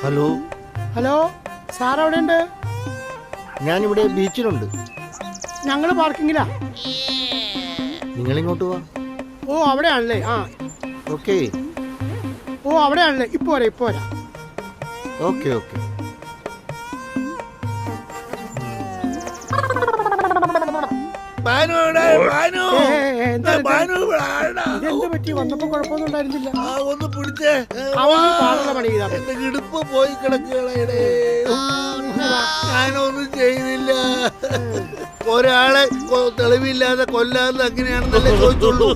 Hello hello, sir എവിടെ ഉണ്ട്? ഞാനിവിടെ ബീച്ചിലുണ്ട്. ഞങ്ങൾ പാർക്കിങ്ങിലാ. നിങ്ങളിങ്ങോട്ട് വാ. ഓ അവിടെയാണല്ലേ? ആ ഓക്കെ ഓ അവിടെയാണല്ലേ? ഇപ്പൊ വരാം ഇപ്പൊ വരാം. Okay okay. ഇതെന്ത് പറ്റി? വന്നപ്പോ കുഴപ്പമൊന്നും ഉണ്ടായിരുന്നില്ല. ഒന്ന് പിടിച്ചേ. പാടുള്ള പണി ചെയ്താ മതി. എന്റെ ഇടുപ്പ് പോയി കിടക്കുകയാണ്. ഞാനൊന്നും ചെയ്തില്ല. ഒരാളെ തെളിവില്ലാതെ കൊല്ലാതെ അങ്ങനെയാണെന്നല്ലേ ചോദിച്ചുള്ളൂ.